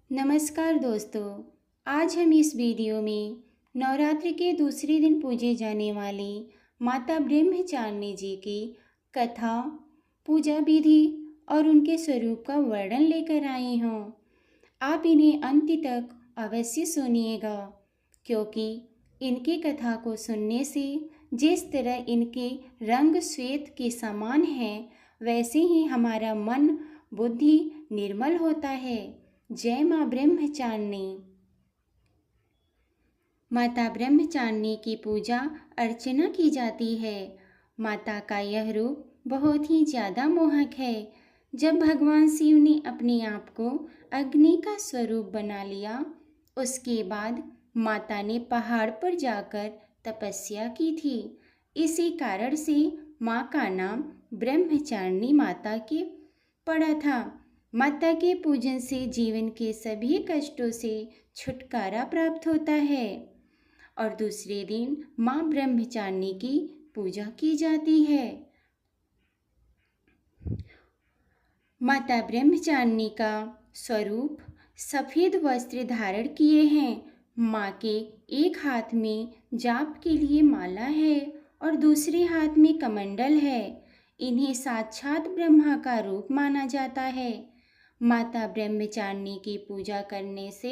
नमस्कार दोस्तों। आज हम इस वीडियो में नवरात्रि के दूसरे दिन पूजे जाने वाली माता ब्रह्मचारिणी जी की कथा, पूजा विधि और उनके स्वरूप का वर्णन लेकर आई हूँ। आप इन्हें अंत तक अवश्य सुनिएगा, क्योंकि इनकी कथा को सुनने से जिस तरह इनके रंग श्वेत के समान है, वैसे ही हमारा मन बुद्धि निर्मल होता है। जय माँ ब्रह्मचारिणी। माता ब्रह्मचारिणी की पूजा अर्चना की जाती है। माता का यह रूप बहुत ही ज़्यादा मोहक है। जब भगवान शिव ने अपने आप को अग्नि का स्वरूप बना लिया, उसके बाद माता ने पहाड़ पर जाकर तपस्या की थी। इसी कारण से माँ का नाम ब्रह्मचारिणी माता के पड़ा था। माता के पूजन से जीवन के सभी कष्टों से छुटकारा प्राप्त होता है। और दूसरे दिन माँ ब्रह्मचारिणी की पूजा की जाती है। माता ब्रह्मचारिणी का स्वरूप सफ़ेद वस्त्र धारण किए हैं। माँ के एक हाथ में जाप के लिए माला है और दूसरे हाथ में कमंडल है। इन्हें साक्षात ब्रह्मा का रूप माना जाता है। माता ब्रह्मचारिणी की पूजा करने से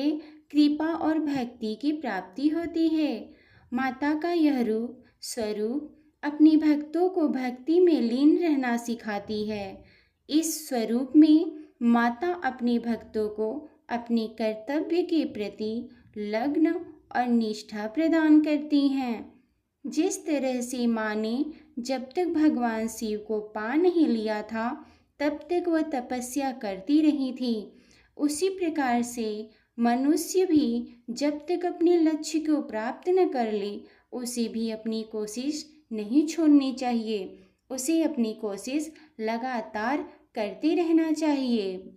कृपा और भक्ति की प्राप्ति होती है। माता का यह रूप स्वरूप अपने भक्तों को भक्ति में लीन रहना सिखाती है। इस स्वरूप में माता अपने भक्तों को अपने कर्तव्य के प्रति लग्न और निष्ठा प्रदान करती हैं। जिस तरह से माँ ने जब तक भगवान शिव को पा नहीं लिया था, तब तक वह तपस्या करती रही थी, उसी प्रकार से मनुष्य भी जब तक अपने लक्ष्य को प्राप्त न कर ले, उसे भी अपनी कोशिश नहीं छोड़नी चाहिए। उसे अपनी कोशिश लगातार करते रहना चाहिए।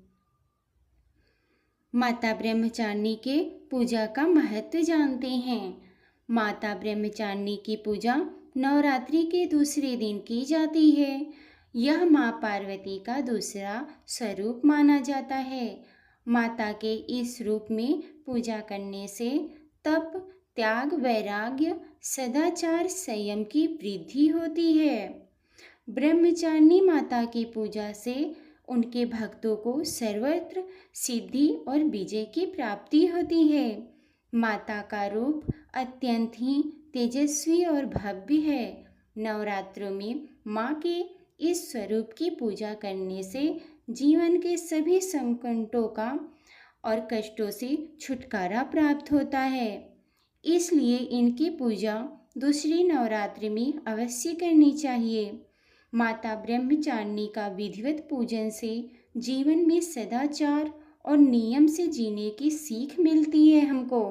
माता ब्रह्मचारिणी के पूजा का महत्व जानते हैं। माता ब्रह्मचारिणी की पूजा नवरात्रि के दूसरे दिन की जाती है। यह माँ पार्वती का दूसरा स्वरूप माना जाता है। माता के इस रूप में पूजा करने से तप, त्याग, वैराग्य, सदाचार, संयम की वृद्धि होती है। ब्रह्मचारिणी माता की पूजा से उनके भक्तों को सर्वत्र सिद्धि और विजय की प्राप्ति होती है। माता का रूप अत्यंत ही तेजस्वी और भव्य है। नवरात्रों में माँ के इस स्वरूप की पूजा करने से जीवन के सभी संकटों का और कष्टों से छुटकारा प्राप्त होता है। इसलिए इनकी पूजा दूसरी नवरात्रि में अवश्य करनी चाहिए। माता ब्रह्मचारिणी का विधिवत पूजन से जीवन में सदाचार और नियम से जीने की सीख मिलती है हमको।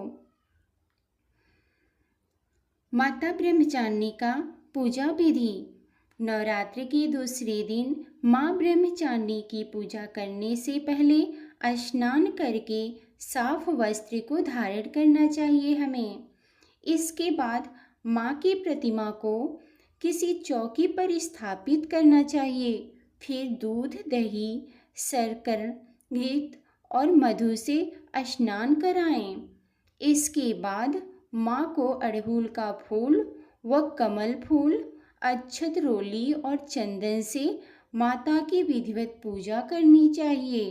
माता ब्रह्मचारिणी का पूजा विधि। नवरात्रि के दूसरे दिन माँ ब्रह्मचारिणी की पूजा करने से पहले स्नान करके साफ वस्त्र को धारण करना चाहिए हमें। इसके बाद माँ की प्रतिमा को किसी चौकी पर स्थापित करना चाहिए। फिर दूध, दही, शर्करा, घृत और मधु से स्नान कराएं। इसके बाद माँ को अड़हुल का फूल व कमल फूल, अक्षत, रोली और चंदन से माता की विधिवत पूजा करनी चाहिए।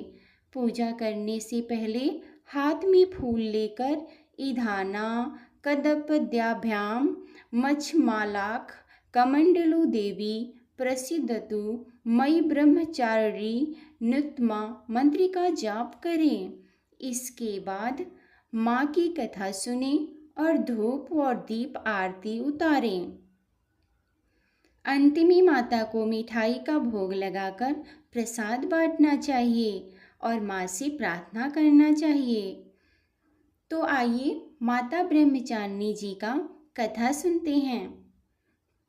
पूजा करने से पहले हाथ में फूल लेकर इधाना, कदम्बद्याभ्याम, मच्छमालाख, कमंडलु देवी प्रसिद्धतु मयि ब्रह्मचारिणी नुत्मा मंत्र का जाप करें। इसके बाद माँ की कथा सुने और धूप और दीप आरती उतारें। अंत में माता को मिठाई का भोग लगाकर प्रसाद बांटना चाहिए और माँ से प्रार्थना करना चाहिए। तो आइए माता ब्रह्मचारिणी जी का कथा सुनते हैं।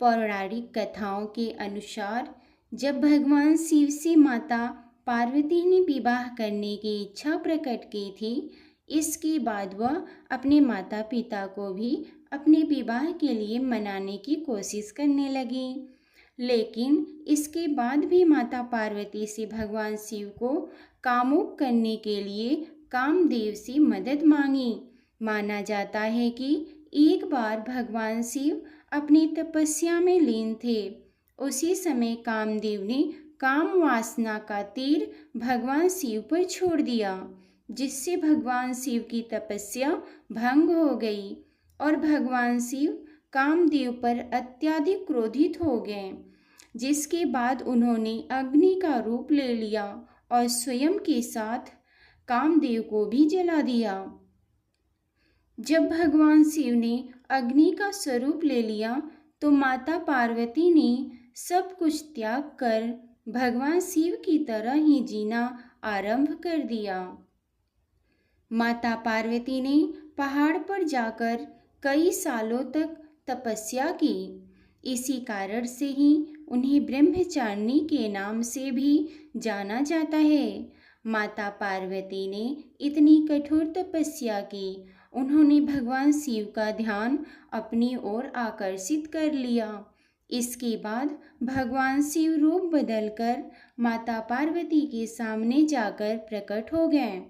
पौराणिक कथाओं के अनुसार जब भगवान शिव से माता पार्वती ने विवाह करने की इच्छा प्रकट की थी, इसके बाद वह अपने माता पिता को भी अपने विवाह के लिए मनाने की कोशिश करने लगी। लेकिन इसके बाद भी माता पार्वती से भगवान शिव को कामुक करने के लिए कामदेव से मदद मांगी। माना जाता है कि एक बार भगवान शिव अपनी तपस्या में लीन थे। उसी समय कामदेव ने काम वासना का तीर भगवान शिव पर छोड़ दिया, जिससे भगवान शिव की तपस्या भंग हो गई और भगवान शिव कामदेव पर अत्यधिक क्रोधित हो गए, जिसके बाद उन्होंने अग्नि का रूप ले लिया और स्वयं के साथ कामदेव को भी जला दिया। जब भगवान शिव ने अग्नि का स्वरूप ले लिया तो माता पार्वती ने सब कुछ त्याग कर भगवान शिव की तरह ही जीना आरंभ कर दिया। माता पार्वती ने पहाड़ पर जाकर कई सालों तक तपस्या की। इसी कारण से ही उन्हें ब्रह्मचारिणी के नाम से भी जाना जाता है। माता पार्वती ने इतनी कठोर तपस्या की, उन्होंने भगवान शिव का ध्यान अपनी ओर आकर्षित कर लिया। इसके बाद भगवान शिव रूप बदलकर माता पार्वती के सामने जाकर प्रकट हो गए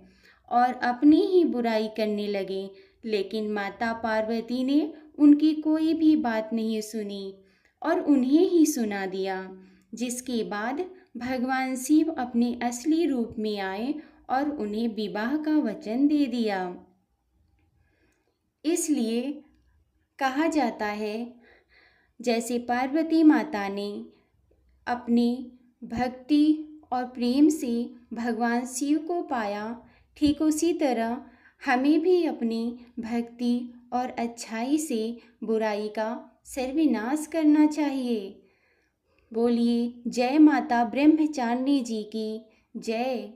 और अपनी ही बुराई करने लगे, लेकिन माता पार्वती ने उनकी कोई भी बात नहीं सुनी और उन्हें ही सुना दिया। जिसके बाद भगवान शिव अपने असली रूप में आए और उन्हें विवाह का वचन दे दिया। इसलिए कहा जाता है, जैसे पार्वती माता ने अपनी भक्ति और प्रेम से भगवान शिव को पाया, ठीक उसी तरह हमें भी अपनी भक्ति और अच्छाई से बुराई का सर्वनाश करना चाहिए। बोलिए जय माता ब्रह्मचारिणी जी की जय।